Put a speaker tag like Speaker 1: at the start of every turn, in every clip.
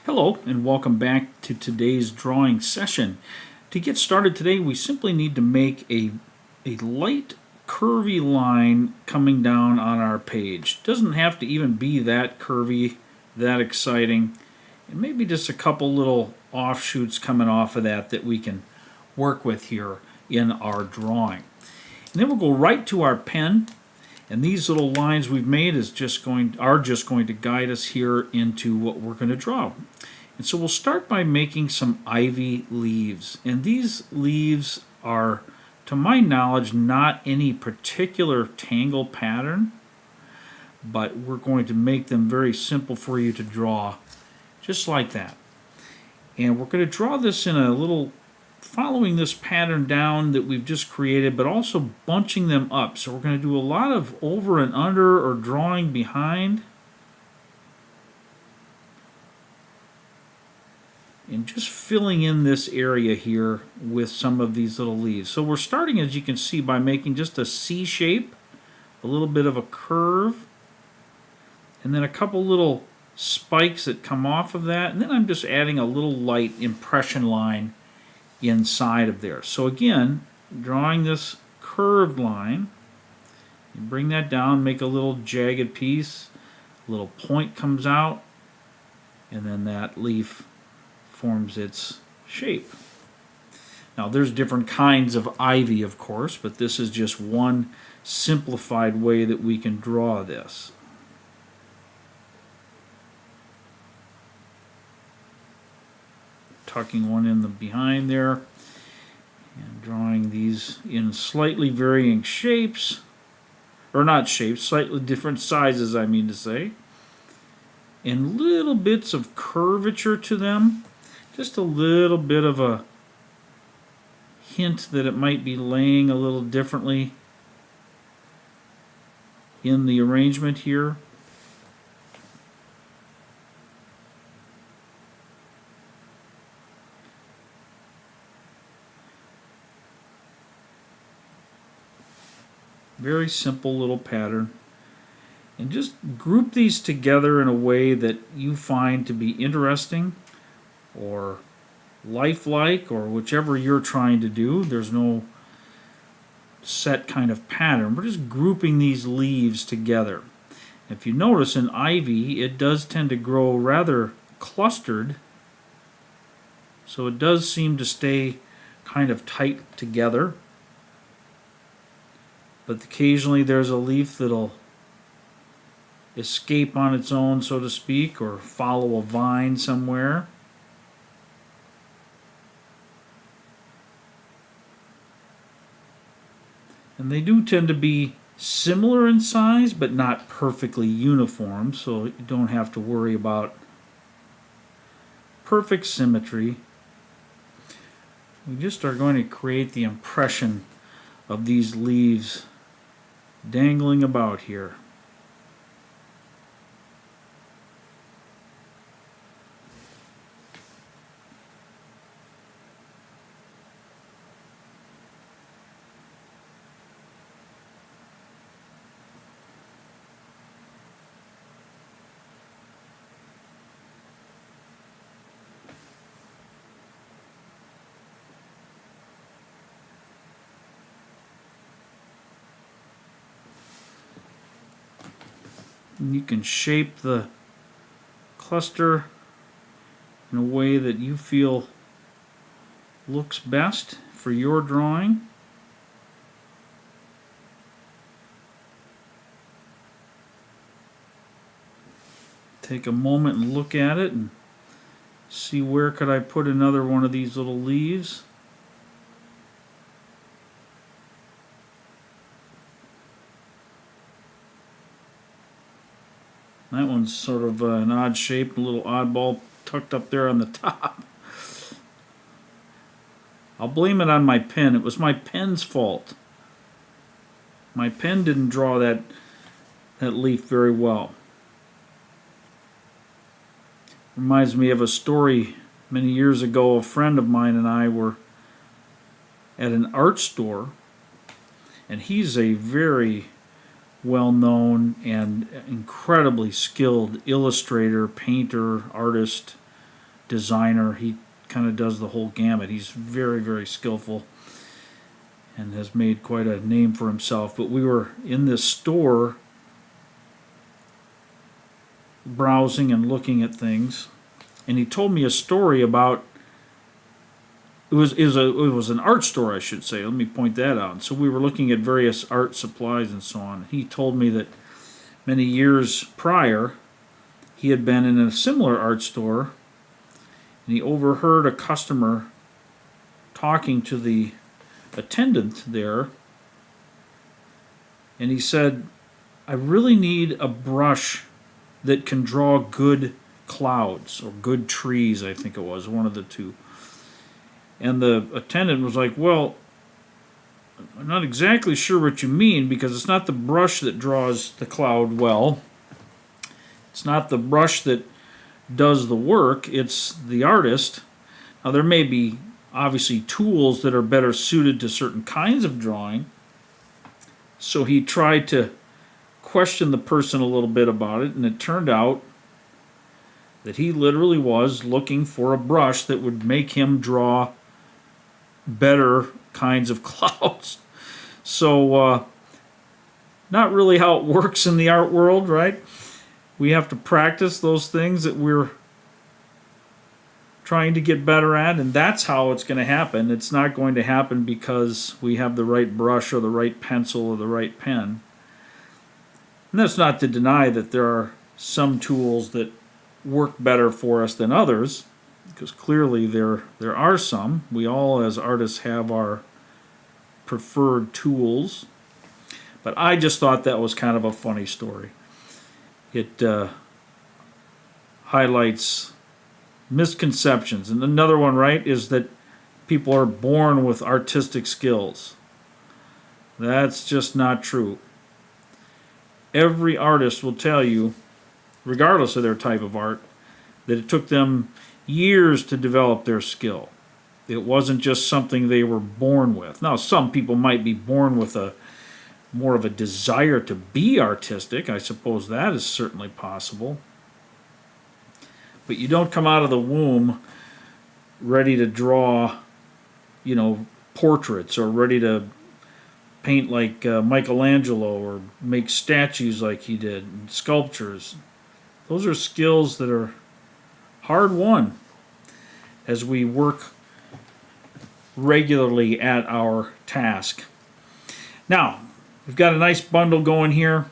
Speaker 1: Hello and welcome back to today's drawing session. To get started today, we simply need to make a light curvy line coming down on our page. Doesn't have to even be that curvy, that exciting, and maybe just a couple little offshoots coming off of that we can work with here in our drawing. And then we'll go right to our pen, and these little lines we've made are just going to guide us here into what we're going to draw. And so we'll start by making some ivy leaves. And these leaves are, to my knowledge, not any particular tangle pattern, but we're going to make them very simple for you to draw, just like that. And we're going to draw this in a little, following this pattern down that we've just created, but also bunching them up. So we're going to do a lot of over and under or drawing behind. And just filling in this area here with some of these little leaves. So we're starting, as you can see, by making just a C shape, a little bit of a curve, and then a couple little spikes that come off of that, and then I'm just adding a little light impression line inside of there. So again, drawing this curved line, you bring that down, make a little jagged piece, a little point comes out, and then that leaf forms its shape. Now there's different kinds of ivy, of course, but this is just one simplified way that we can draw this. Tucking one in the behind there and drawing these in slightly varying shapes, or not shapes, slightly different sizes, I mean to say, and little bits of curvature to them. Just a little bit of a hint that it might be laying a little differently in the arrangement here. Very simple little pattern. And just group these together in a way that you find to be interesting or lifelike, or whichever you're trying to do. There's no set kind of pattern. We're just grouping these leaves together. If you notice, in ivy, it does tend to grow rather clustered, so it does seem to stay kind of tight together. But occasionally there's a leaf that'll escape on its own, so to speak, or follow a vine somewhere. And they do tend to be similar in size, but not perfectly uniform, so you don't have to worry about perfect symmetry. We just are going to create the impression of these leaves dangling about here. And you can shape the cluster in a way that you feel looks best for your drawing. Take a moment and look at it and see where could I put another one of these little leaves. That one's sort of an odd shape, a little oddball tucked up there on the top. I'll blame it on my pen. It was my pen's fault. My pen didn't draw that leaf very well. Reminds me of a story many years ago. A friend of mine and I were at an art store, and he's a very well-known and incredibly skilled illustrator, painter, artist, designer. He kind of does the whole gamut. He's very, very skillful and has made quite a name for himself. But we were in this store browsing and looking at things, and he told me a story about it was an art store, I should say. Let me point that out. And so we were looking at various art supplies and so on. He told me that many years prior he had been in a similar art store, and he overheard a customer talking to the attendant there, and he said, "I really need a brush that can draw good clouds or good trees," I think it was, one of the two. And the attendant was like, "Well, I'm not exactly sure what you mean, because it's not the brush that draws the cloud well. It's not the brush that does the work, it's the artist." Now, there may be obviously tools that are better suited to certain kinds of drawing. So he tried to question the person a little bit about it, and it turned out that he literally was looking for a brush that would make him draw better kinds of clouds. So, not really how it works in the art world, right? We have to practice those things that we're trying to get better at, and that's how it's going to happen. It's not going to happen because we have the right brush or the right pencil or the right pen. And that's not to deny that there are some tools that work better for us than others, because clearly there are some. We all as artists have our preferred tools. But I just thought that was kind of a funny story. It highlights misconceptions. And another one, right, is that people are born with artistic skills. That's just not true. Every artist will tell you, regardless of their type of art, that it took them years to develop their skill. It wasn't just something they were born with. Now, some people might be born with a more of a desire to be artistic. I suppose that is certainly possible. But you don't come out of the womb ready to draw, portraits, or ready to paint like Michelangelo, or make statues like he did, and sculptures. Those are skills that are hard won as we work regularly at our task. Now, we've got a nice bundle going here.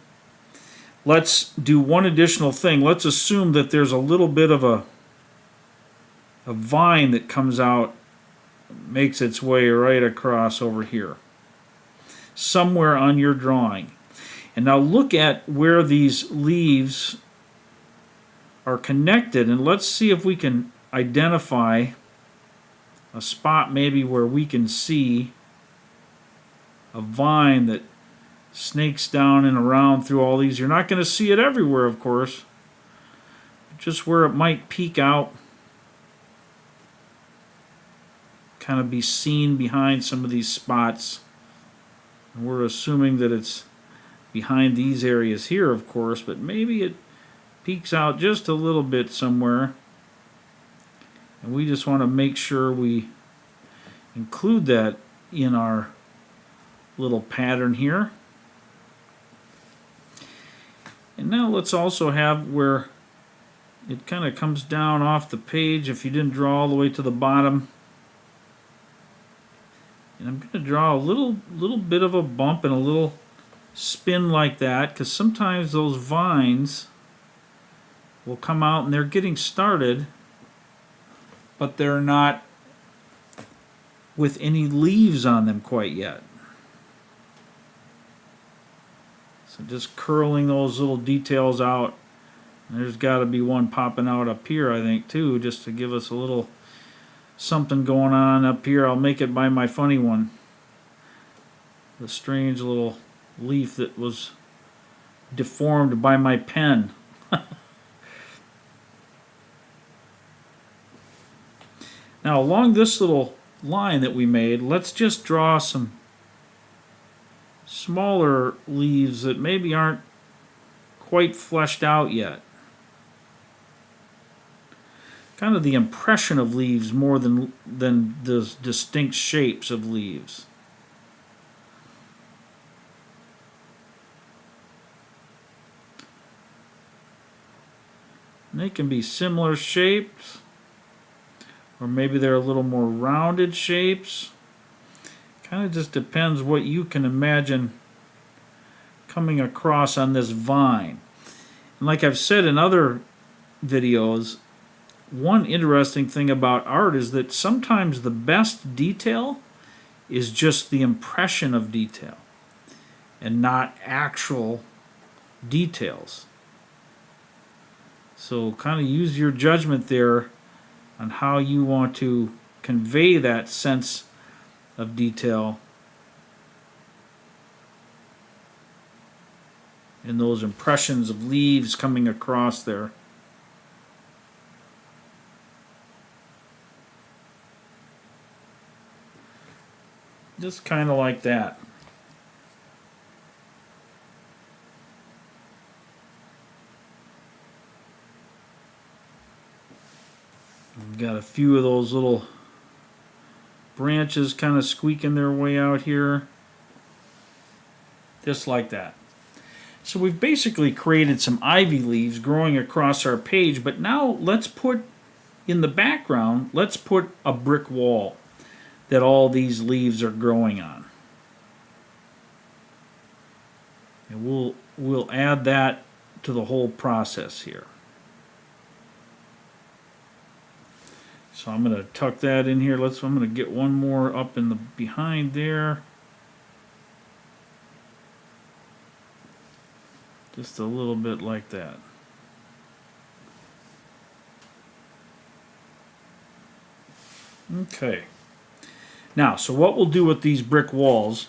Speaker 1: Let's do one additional thing. Let's assume that there's a little bit of a vine that comes out, makes its way right across over here, somewhere on your drawing. And now look at where these leaves are connected, and let's see if we can identify a spot maybe where we can see a vine that snakes down and around through all these. You're not going to see it everywhere, of course, but just where it might peek out, kind of be seen behind some of these spots. And we're assuming that it's behind these areas here, of course, but maybe it peeks out just a little bit somewhere. And we just want to make sure we include that in our little pattern here. And now let's also have where it kind of comes down off the page if you didn't draw all the way to the bottom. And I'm going to draw a little bit of a bump and a little spin like that, because sometimes those vines will come out and they're getting started, but they're not with any leaves on them quite yet. So just curling those little details out. And there's got to be one popping out up here, I think, too, just to give us a little something going on up here. I'll make it by my funny one. The strange little leaf that was deformed by my pen. Now, along this little line that we made, let's just draw some smaller leaves that maybe aren't quite fleshed out yet. kind of the impression of leaves more than the distinct shapes of leaves. And they can be similar shapes, or maybe they're a little more rounded shapes. Kind of just depends what you can imagine coming across on this vine. And like I've said in other videos, one interesting thing about art is that sometimes the best detail is just the impression of detail and not actual details. So kind of use your judgment there on how you want to convey that sense of detail in those impressions of leaves coming across there. Just kind of like that. We've got a few of those little branches kind of squeaking their way out here. Just like that. So we've basically created some ivy leaves growing across our page, but now let's put in the background, let's put a brick wall that all these leaves are growing on. And we'll add that to the whole process here. So I'm going to tuck that in here. I'm going to get one more up in the behind there. Just a little bit like that. Okay. Now, so what we'll do with these brick walls,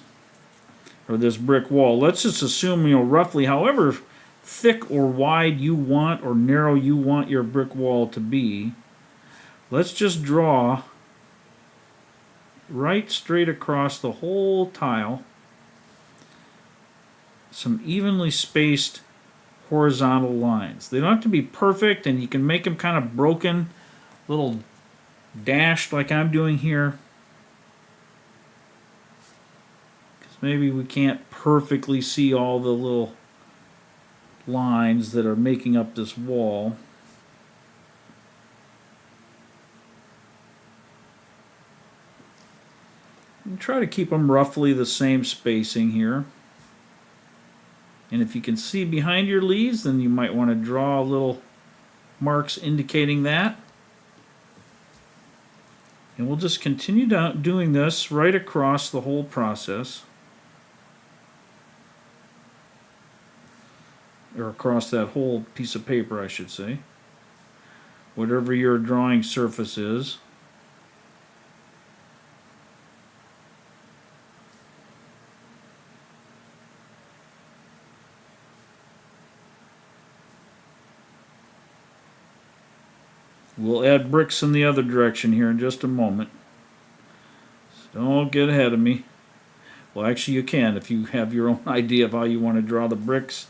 Speaker 1: or this brick wall, let's just assume, roughly however thick or wide you want or narrow you want your brick wall to be. Let's just draw right straight across the whole tile some evenly spaced horizontal lines. They don't have to be perfect, and you can make them kind of broken, little dashed like I'm doing here. Because maybe we can't perfectly see all the little lines that are making up this wall. And try to keep them roughly the same spacing here. And if you can see behind your leaves, then you might want to draw little marks indicating that. And we'll just continue doing this right across the whole process. Or across that whole piece of paper, I should say. Whatever your drawing surface is. We'll add bricks in the other direction here in just a moment. So don't get ahead of me. Well, actually you can if you have your own idea of how you want to draw the bricks.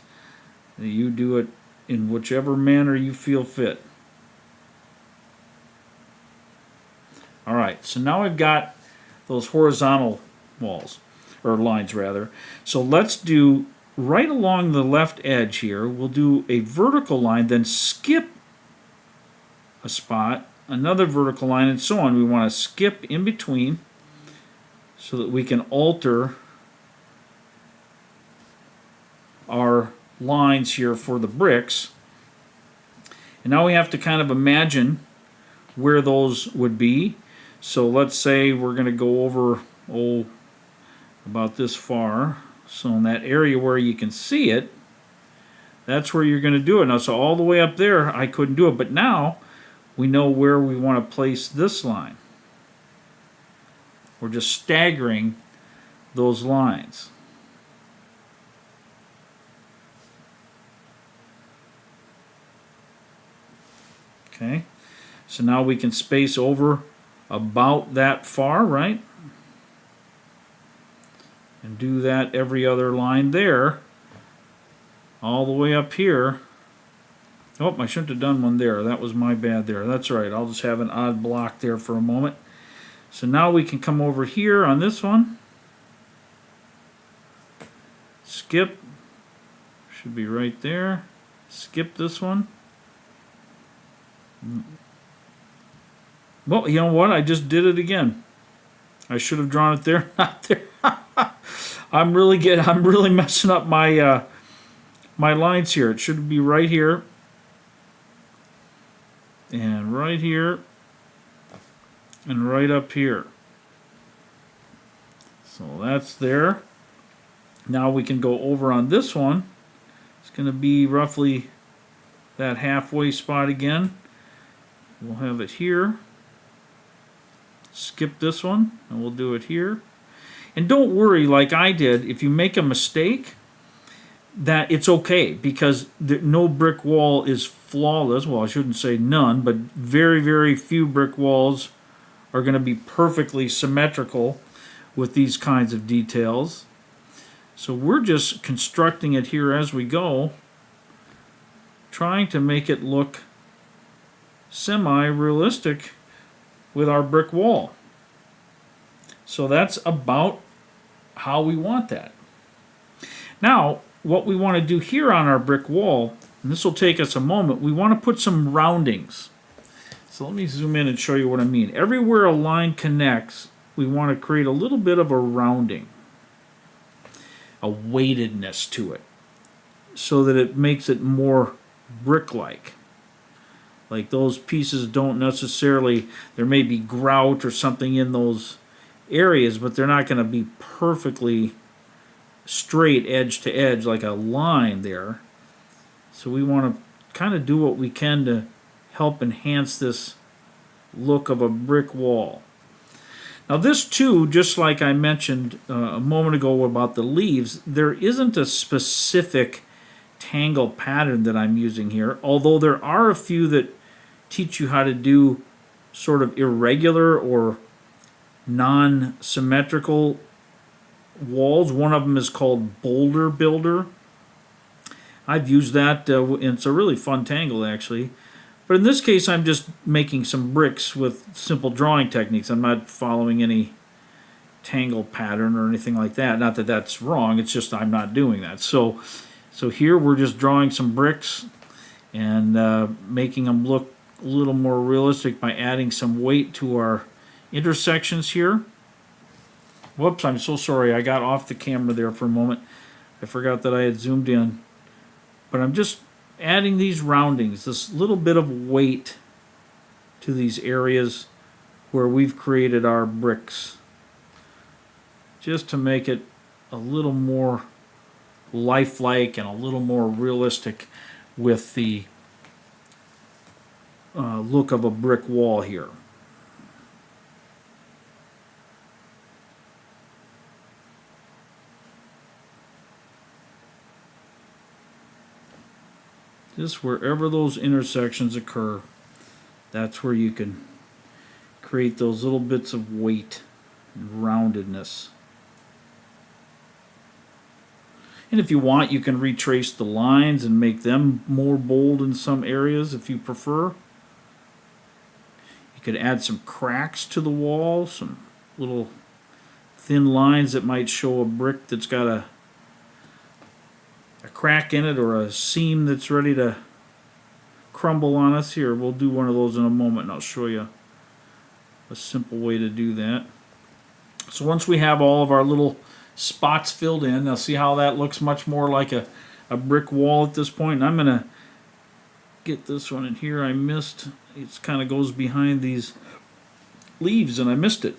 Speaker 1: You do it in whichever manner you feel fit. Alright, so now I've got those horizontal walls, or lines rather. So let's do right along the left edge here, we'll do a vertical line, then skip a spot, another vertical line, and so on. We want to skip in between so that we can alter our lines here for the bricks. And now we have to kind of imagine where those would be. So let's say we're going to go over, about this far. So in that area where you can see it, that's where you're going to do it. Now, so all the way up there, I couldn't do it, but now we know where we want to place this line. We're just staggering those lines. Okay, so now we can space over about that far, right? And do that every other line there, all the way up here. Oh, I shouldn't have done one there. That was my bad there. That's right. I'll just have an odd block there for a moment. So now we can come over here on this one. Skip. Should be right there. Skip this one. Well, you know what? I just did it again. I should have drawn it there, not there. I'm really messing up my my lines here. It should be right here. And right here. And right up here. So that's there. Now we can go over on this one. It's going to be roughly that halfway spot again. We'll have it here. Skip this one, and we'll do it here. And don't worry like I did. If you make a mistake, that it's okay, because no brick wall is flawless. Well, I shouldn't say none, but very, very few brick walls are going to be perfectly symmetrical with these kinds of details. So we're just constructing it here as we go, trying to make it look semi-realistic with our brick wall. So that's about how we want that. Now, what we want to do here on our brick wall, and this will take us a moment, we want to put some roundings. So let me zoom in and show you what I mean. Everywhere a line connects, we want to create a little bit of a rounding, a weightedness to it, so that it makes it more brick-like. Like those pieces don't necessarily, there may be grout or something in those areas, but they're not going to be perfectly straight edge to edge like a line there. So we want to kind of do what we can to help enhance this look of a brick wall. Now this too, just like I mentioned a moment ago about the leaves, there isn't a specific tangle pattern that I'm using here, although there are a few that teach you how to do sort of irregular or non-symmetrical walls. One of them is called Boulder Builder. I've used that, and it's a really fun tangle actually. But in this case, I'm just making some bricks with simple drawing techniques. I'm not following any tangle pattern or anything like that. Not that that's wrong, it's just I'm not doing that. So here we're just drawing some bricks and making them look a little more realistic by adding some weight to our intersections here. Whoops, I'm so sorry. I got off the camera there for a moment. I forgot that I had zoomed in. But I'm just adding these roundings, this little bit of weight to these areas where we've created our bricks, just to make it a little more lifelike and a little more realistic with the look of a brick wall here. Just wherever those intersections occur, that's where you can create those little bits of weight and roundedness. And if you want, you can retrace the lines and make them more bold in some areas if you prefer. You could add some cracks to the wall, some little thin lines that might show a brick that's got a crack in it or a seam that's ready to crumble on us. Here, we'll do one of those in a moment and I'll show you a simple way to do that. So once we have all of our little spots filled in, now see how that looks much more like a brick wall at this point. And I'm going to get this one in here. I missed, it kind of goes behind these leaves and I missed it.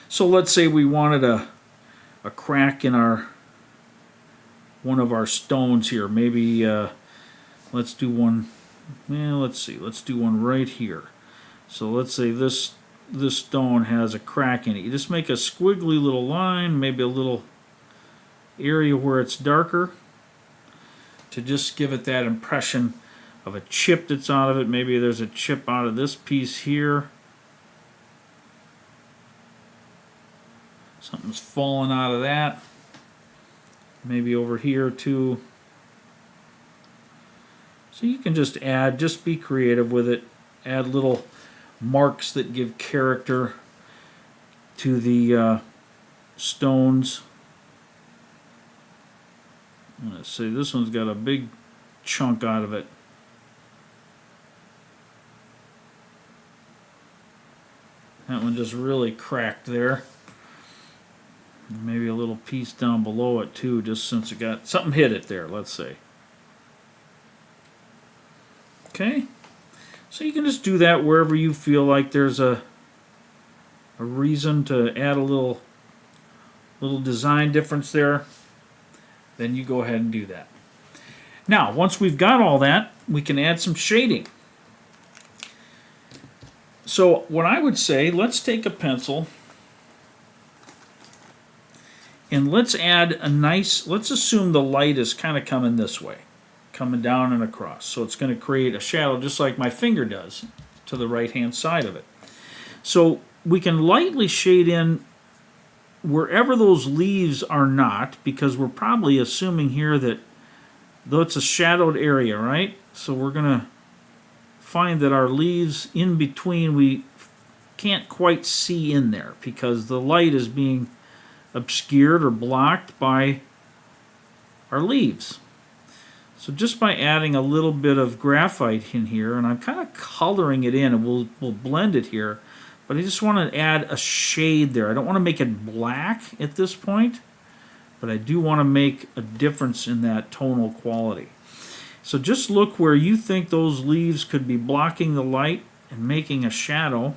Speaker 1: So let's say we wanted a crack in our one of our stones here. Maybe let's do one. Well, let's see. Let's do one right here. So let's say this stone has a crack in it. You just make a squiggly little line, maybe a little area where it's darker, to just give it that impression of a chip that's out of it. Maybe there's a chip out of this piece here. Something's fallen out of that. Maybe over here too. So you can just add, just be creative with it, add little marks that give character to the stones. Let's see, this one's got a big chunk out of it. That one just really cracked there. Maybe a little piece down below it too, just since it got something hit it there, let's say. Okay, so you can just do that wherever you feel like there's a reason to add a little design difference there. Then you go ahead and do that. Now, once we've got all that, we can add some shading. So what I would say, let's take a pencil and let's add a nice, let's assume the light is kind of coming this way, coming down and across. So it's going to create a shadow just like my finger does to the right-hand side of it. So we can lightly shade in wherever those leaves are not, because we're probably assuming here that though it's a shadowed area, right? So we're going to find that our leaves in between, we can't quite see in there because the light is being obscured or blocked by our leaves. So just by adding a little bit of graphite in here, and I'm kind of coloring it in, and we'll blend it here, but I just want to add a shade there. I don't want to make it black at this point, but I do want to make a difference in that tonal quality. So just look where you think those leaves could be blocking the light and making a shadow.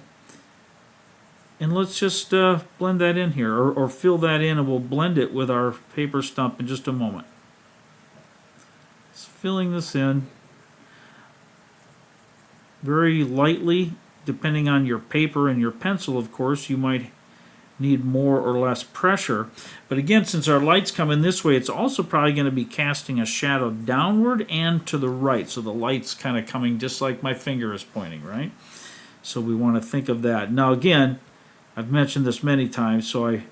Speaker 1: And let's just blend that in here, or fill that in, and we'll blend it with our paper stump in just a moment. Just filling this in very lightly, depending on your paper and your pencil, of course. You might need more or less pressure. But again, since our light's coming this way, it's also probably going to be casting a shadow downward and to the right. So the light's kind of coming just like my finger is pointing, right? So we want to think of that. Now again, I've mentioned this many times, so I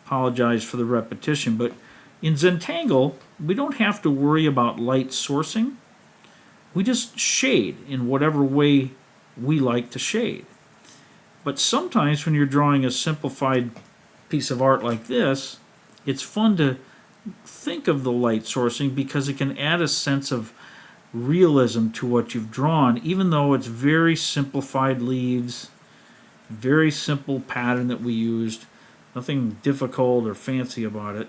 Speaker 1: apologize for the repetition, but in Zentangle, we don't have to worry about light sourcing. We just shade in whatever way we like to shade. But sometimes when you're drawing a simplified piece of art like this, it's fun to think of the light sourcing because it can add a sense of realism to what you've drawn, even though it's very simplified leaves, very simple pattern that we used, nothing difficult or fancy about it.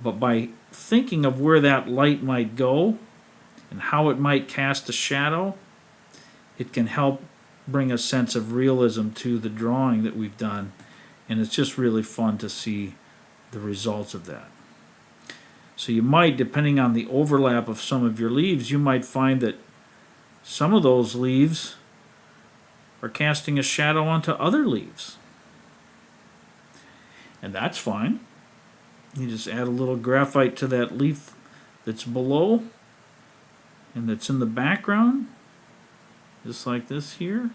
Speaker 1: But by thinking of where that light might go and how it might cast a shadow, it can help bring a sense of realism to the drawing that we've done, and it's just really fun to see the results of that. So you might, depending on the overlap of some of your leaves, you might find that some of those leaves are casting a shadow onto other leaves. And that's fine. You just add a little graphite to that leaf that's below and that's in the background, just like this here.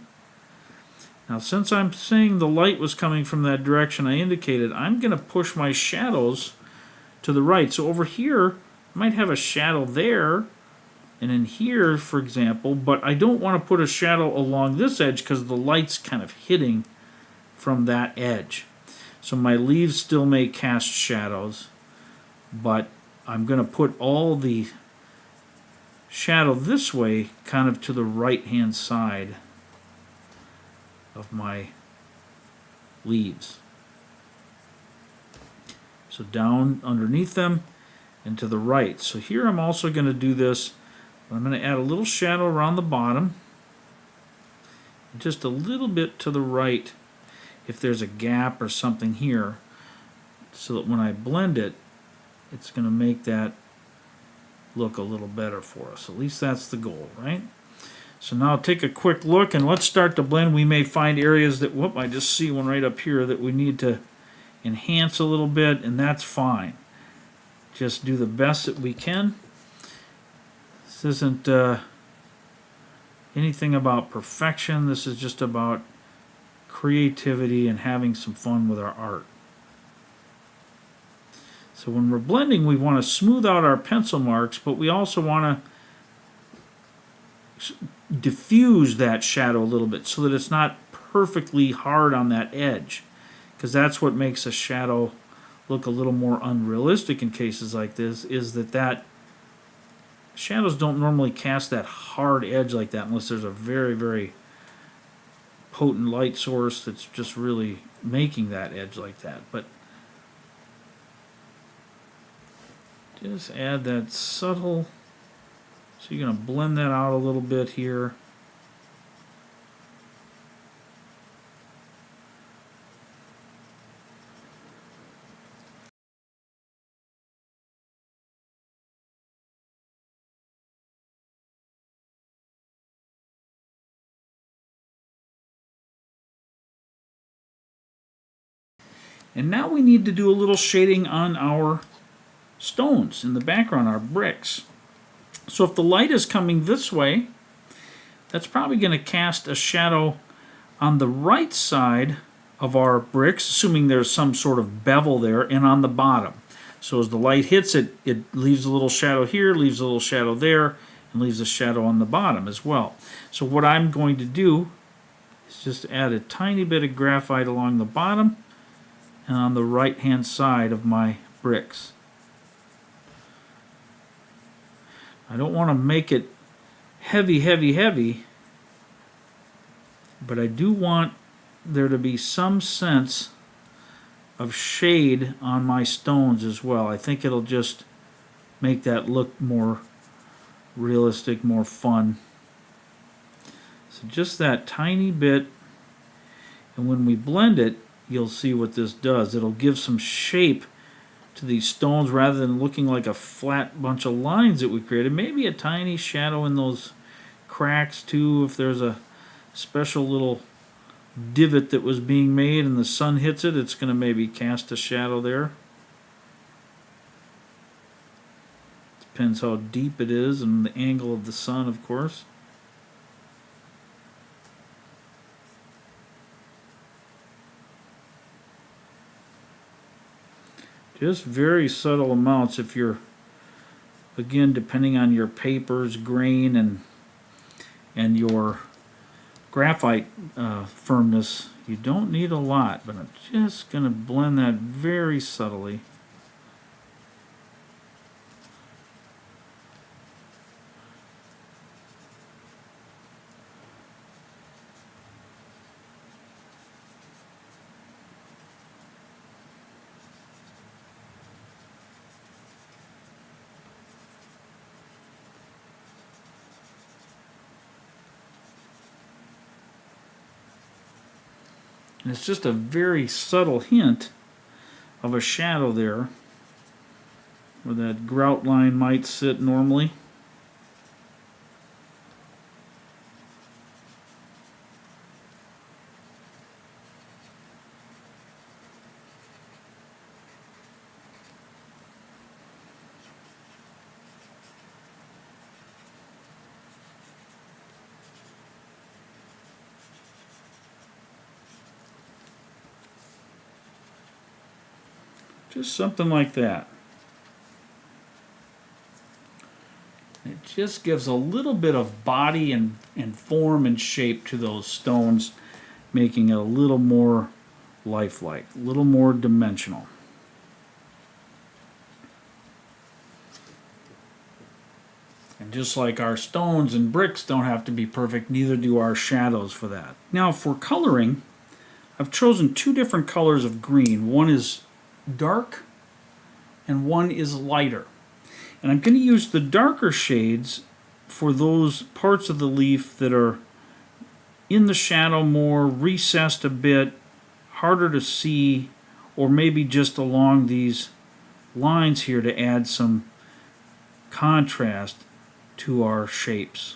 Speaker 1: Now, since I'm saying the light was coming from that direction I indicated, I'm going to push my shadows to the right. So over here, I might have a shadow there, and in here, for example, but I don't want to put a shadow along this edge because the light's kind of hitting from that edge. So my leaves still may cast shadows, but I'm going to put all the shadow this way, kind of to the right-hand side of my leaves. So down underneath them and to the right. So here I'm also going to do this. I'm going to add a little shadow around the bottom, just a little bit to the right if there's a gap or something here, so that when I blend it, it's going to make that look a little better for us. At least that's the goal, right? So now take a quick look and let's start to blend. We may find areas that, whoop, I just see one right up here that we need to enhance a little bit, and that's fine. Just do the best that we can. This isn't anything about perfection. This is just about creativity and having some fun with our art. So when we're blending, we want to smooth out our pencil marks, but we also want to diffuse that shadow a little bit so that it's not perfectly hard on that edge, because that's what makes a shadow look a little more unrealistic in cases like this, is that shadows don't normally cast that hard edge like that unless there's a very, very potent light source that's just really making that edge like that. But just add that subtle, so you're going to blend that out a little bit here. And now we need to do a little shading on our stones in the background, our bricks. So if the light is coming this way, that's probably going to cast a shadow on the right side of our bricks, assuming there's some sort of bevel there, and on the bottom. So as the light hits it, it leaves a little shadow here, leaves a little shadow there, and leaves a shadow on the bottom as well. So what I'm going to do is just add a tiny bit of graphite along the bottom and on the right hand side of my bricks. I don't want to make it heavy, heavy, heavy, but I do want there to be some sense of shade on my stones as well. I think it'll just make that look more realistic, more fun. So just that tiny bit, and when we blend it, you'll see what this does. It'll give some shape to these stones rather than looking like a flat bunch of lines that we created. Maybe a tiny shadow in those cracks too, if there's a special little divot that was being made and the sun hits it, it's going to maybe cast a shadow there. Depends how deep it is and the angle of the sun, of course. Just very subtle amounts. If you're, again, depending on your paper's grain and your graphite firmness, you don't need a lot, but I'm just going to blend that very subtly. And it's just a very subtle hint of a shadow there where that grout line might sit normally. Just something like that. It just gives a little bit of body and form and shape to those stones, making it a little more lifelike, a little more dimensional. And just like our stones and bricks don't have to be perfect, neither do our shadows for that. Now for coloring, I've chosen two different colors of green. One is dark and one is lighter. And I'm going to use the darker shades for those parts of the leaf that are in the shadow more, recessed a bit, harder to see, or maybe just along these lines here to add some contrast to our shapes.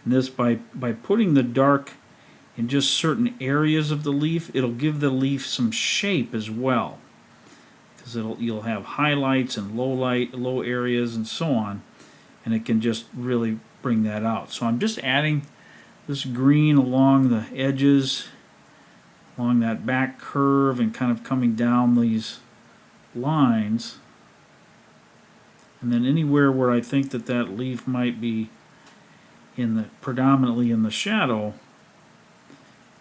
Speaker 1: And this, by putting the dark in just certain areas of the leaf, it'll give the leaf some shape as well, because you'll have highlights and low areas and so on, and it can just really bring that out. So I'm just adding this green along the edges along that back curve and kind of coming down these lines. And then anywhere where I think that that leaf might be predominantly in the shadow,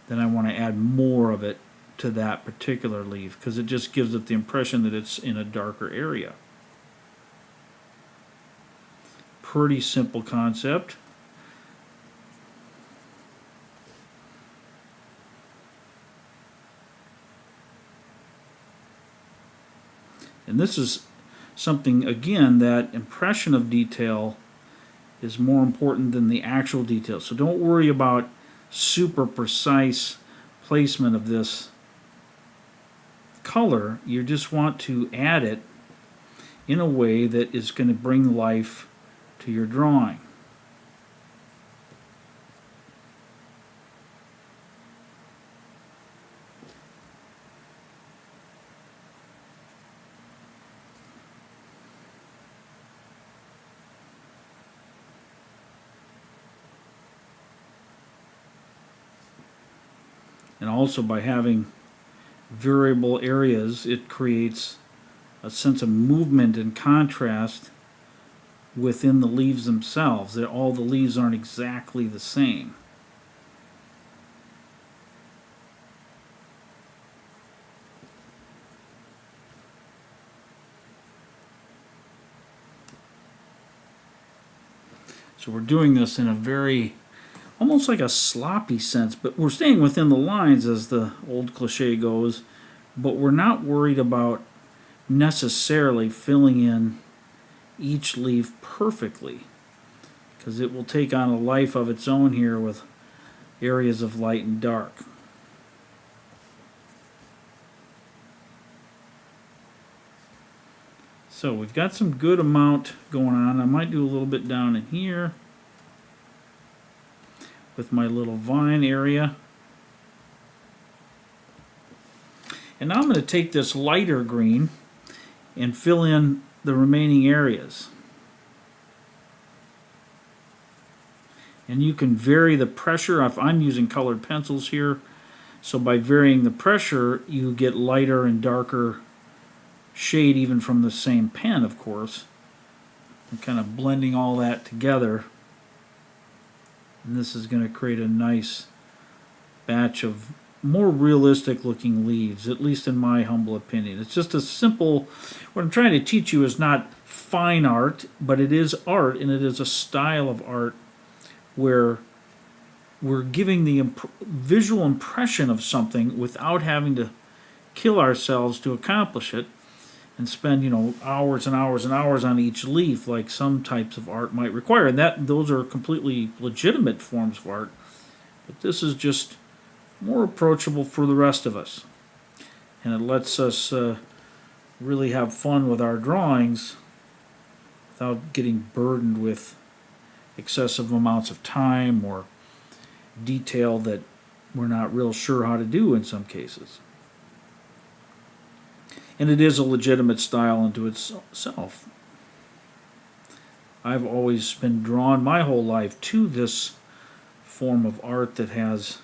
Speaker 1: then I want to add more of it to that particular leaf because it just gives it the impression that it's in a darker area. Pretty simple concept. And this is something, again, that impression of detail is more important than the actual detail. So don't worry about super precise placement of this color. You just want to add it in a way that is going to bring life to your drawing. And also by having variable areas, it creates a sense of movement and contrast within the leaves themselves. That all the leaves aren't exactly the same. So we're doing this in a very almost like a sloppy sense, but we're staying within the lines, as the old cliche goes, but we're not worried about necessarily filling in each leaf perfectly, because it will take on a life of its own here with areas of light and dark. So we've got some good amount going on. I might do a little bit down in here with my little vine area. And now I'm going to take this lighter green and fill in the remaining areas. And you can vary the pressure. If I'm using colored pencils here, so by varying the pressure, you get lighter and darker shade even from the same pen, of course. I'm kind of blending all that together. And this is going to create a nice batch of more realistic looking leaves, at least in my humble opinion. It's just a simple, what I'm trying to teach you is not fine art, but it is art, and it is a style of art where we're giving the visual impression of something without having to kill ourselves to accomplish it and spend, hours and hours and hours on each leaf like some types of art might require. And those are completely legitimate forms of art. But this is just more approachable for the rest of us. And it lets us really have fun with our drawings without getting burdened with excessive amounts of time or detail that we're not real sure how to do in some cases. And it is a legitimate style unto itself. I've always been drawn my whole life to this form of art that has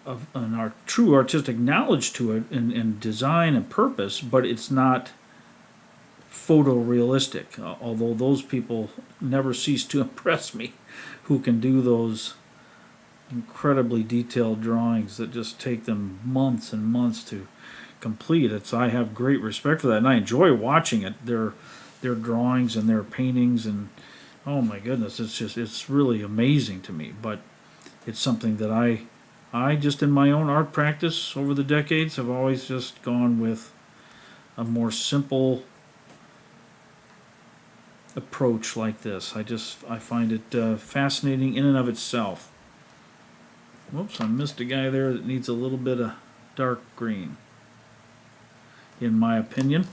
Speaker 1: a true artistic knowledge to it and design and purpose, but it's not photorealistic, although those people never cease to impress me who can do those incredibly detailed drawings that just take them months and months to complete. I have great respect for that, and I enjoy watching it. Their drawings and their paintings, and oh my goodness, it's really amazing to me. But it's something that I just in my own art practice over the decades have always just gone with a more simple approach like this. I find it fascinating in and of itself. Whoops, I missed a guy there that needs a little bit of dark green, in my opinion.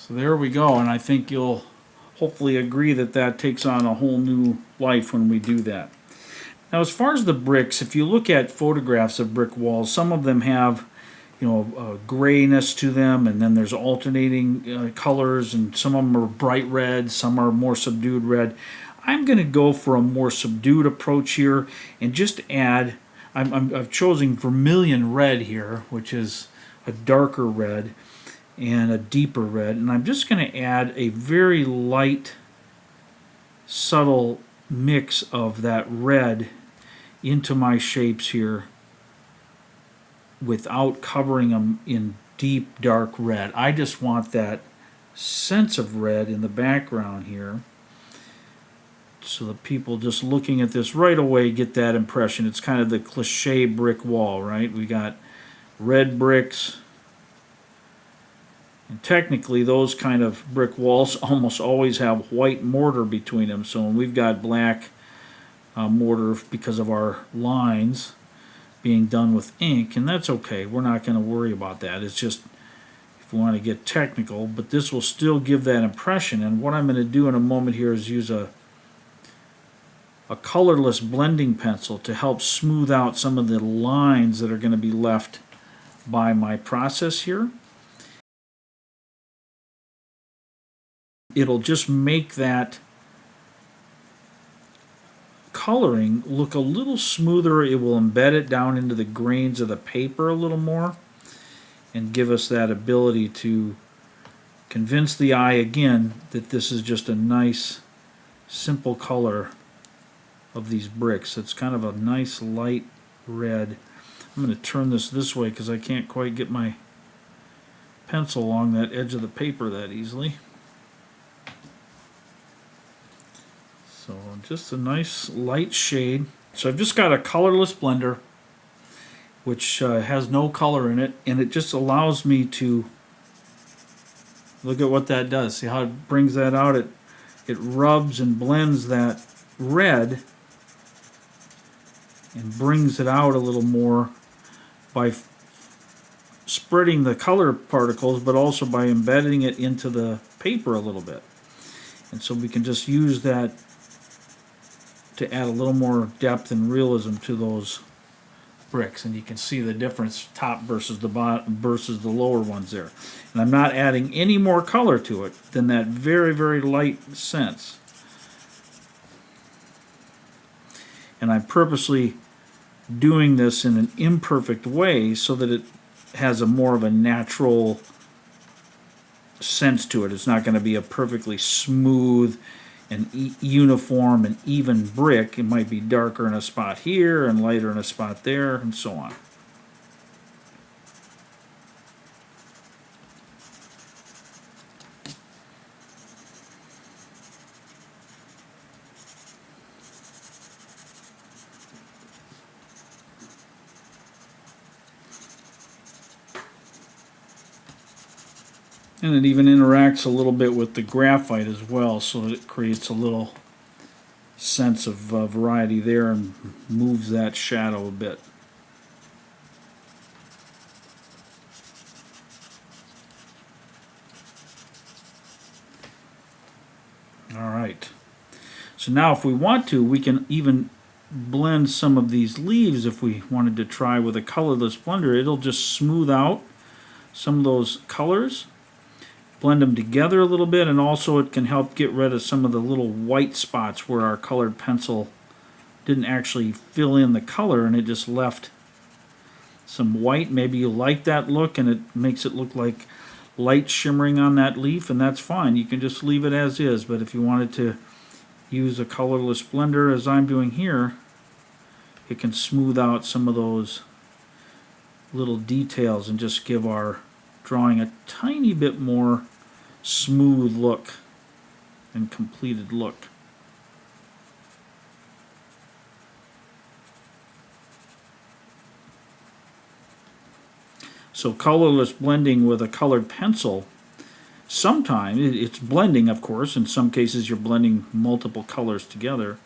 Speaker 1: So there we go, and I think you'll hopefully agree that that takes on a whole new life when we do that. Now, as far as the bricks, if you look at photographs of brick walls, some of them have, a grayness to them, and then there's alternating colors, and some of them are bright red, some are more subdued red. I'm going to go for a more subdued approach here and just add, I've chosen vermilion red here, which is a darker red and a deeper red, and I'm just going to add a very light, subtle mix of that red into my shapes here without covering them in deep dark red. I just want that sense of red in the background here so that people just looking at this right away get that impression. It's kind of the cliche brick wall, right? We got red bricks, and technically those kind of brick walls almost always have white mortar between them. So when we've got black mortar because of our lines being done with ink, and that's okay. We're not going to worry about that. It's just if we want to get technical, but this will still give that impression. And what I'm going to do in a moment here is use a colorless blending pencil to help smooth out some of the lines that are going to be left by my process here. It'll just make that coloring look a little smoother. It will embed it down into the grains of the paper a little more and give us that ability to convince the eye again that this is just a nice simple color of these bricks. It's kind of a nice light red. I'm going to turn this way because I can't quite get my pencil along that edge of the paper that easily. So just a nice light shade. So I've just got a colorless blender which has no color in it, and it just allows me to look at what that does. See how it brings that out? It rubs and blends that red and brings it out a little more by spreading the color particles, but also by embedding it into the paper a little bit. And so we can just use that to add a little more depth and realism to those bricks, and you can see the difference, top versus the bottom versus the lower ones there. And I'm not adding any more color to it than that very, very light sense. And I'm purposely doing this in an imperfect way so that it has a more of a natural sense to it. It's not going to be a perfectly smooth and uniform and even brick. It might be darker in a spot here and lighter in a spot there, and so on. And it even interacts a little bit with the graphite as well, so that it creates a little sense of variety there and moves that shadow a bit. Alright, so now if we want to, we can even blend some of these leaves if we wanted to try with a colorless blender. It'll just smooth out some of those colors, blend them together a little bit, and also it can help get rid of some of the little white spots where our colored pencil didn't actually fill in the color and it just left some white. Maybe you like that look and it makes it look like light shimmering on that leaf, and that's fine. You can just leave it as is, but if you wanted to use a colorless blender as I'm doing here, it can smooth out some of those little details and just give our drawing a tiny bit more smooth look and completed look. So colorless blending with a colored pencil, sometimes it's blending, of course. In some cases you're blending multiple colors together,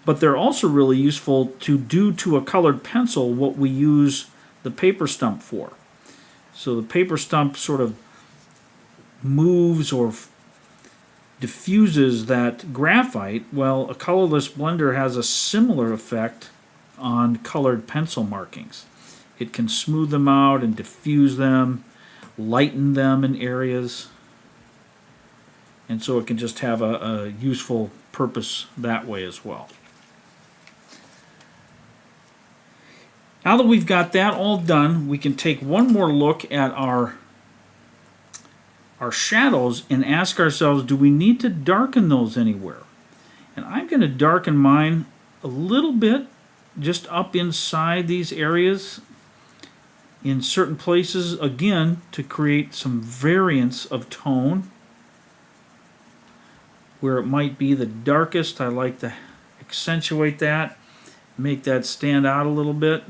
Speaker 1: but they're also really useful to do to a colored pencil what we use the paper stump for. So the paper stump sort of moves or diffuses that graphite, well, a colorless blender has a similar effect on colored pencil markings. It can smooth them out and diffuse them, lighten them in areas, and so it can just have a useful purpose that way as well. Now that we've got that all done, we can take one more look at our shadows and ask ourselves, do we need to darken those anywhere? And I'm going to darken mine a little bit, just up inside these areas in certain places, again, to create some variance of tone. Where it might be the darkest, I like to accentuate that, make that stand out a little bit.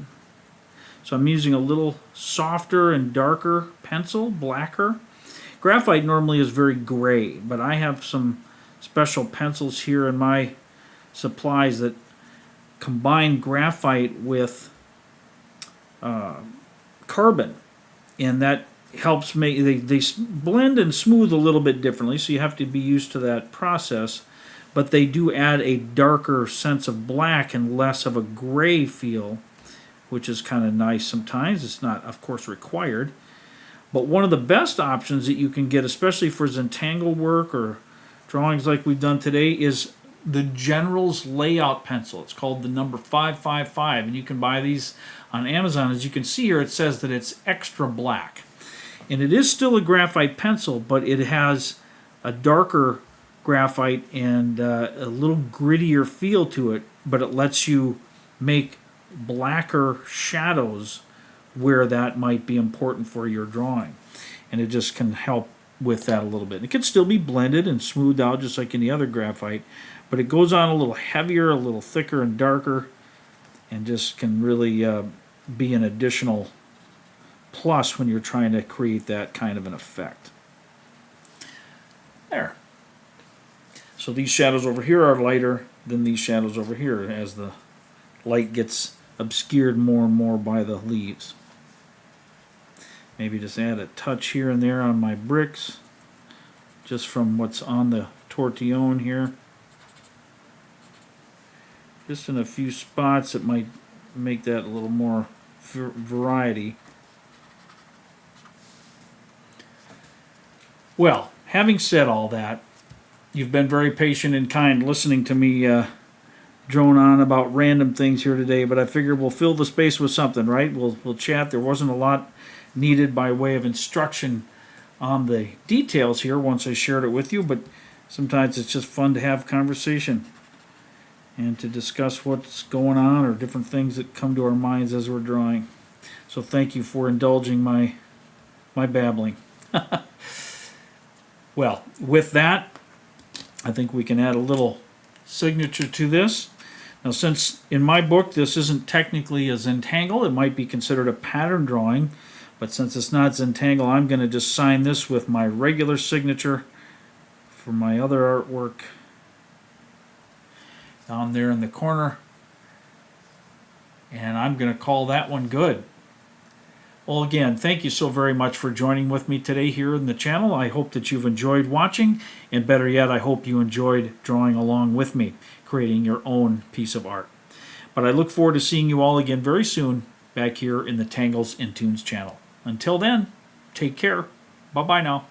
Speaker 1: So I'm using a little softer and darker pencil, blacker. Graphite normally is very gray, but I have some special pencils here in my supplies that combine graphite with carbon, and that helps make they blend and smooth a little bit differently, so you have to be used to that process, but they do add a darker sense of black and less of a gray feel, which is kind of nice sometimes. It's not, of course, required, but one of the best options that you can get, especially for Zentangle work or drawings like we've done today, is the General's Layout Pencil. It's called the number 555, and you can buy these on Amazon. As you can see here, it says that it's extra black. And it is still a graphite pencil, but it has a darker graphite and a little grittier feel to it, but it lets you make blacker shadows where that might be important for your drawing. And it just can help with that a little bit. It can still be blended and smoothed out just like any other graphite, but it goes on a little heavier, a little thicker and darker, and just can really be an additional plus when you're trying to create that kind of an effect. There. So these shadows over here are lighter than these shadows over here as the light gets obscured more and more by the leaves. Maybe just add a touch here and there on my bricks, just from what's on the tortillon here. Just in a few spots that might make that a little more variety. Well, having said all that, you've been very patient and kind listening to me drone on about random things here today, but I figured we'll fill the space with something, right? We'll chat. There wasn't a lot needed by way of instruction on the details here once I shared it with you, but sometimes it's just fun to have conversation and to discuss what's going on or different things that come to our minds as we're drawing. So thank you for indulging my babbling. Well, with that, I think we can add a little signature to this. Now, since in my book this isn't technically a Zentangle, it might be considered a pattern drawing, but since it's not Zentangle, I'm going to just sign this with my regular signature for my other artwork down there in the corner, and I'm going to call that one good. Well, again, thank you so very much for joining with me today here in the channel. I hope that you've enjoyed watching, and better yet, I hope you enjoyed drawing along with me, creating your own piece of art. But I look forward to seeing you all again very soon back here in the Tangles and Tunes channel. Until then, take care. Bye-bye now.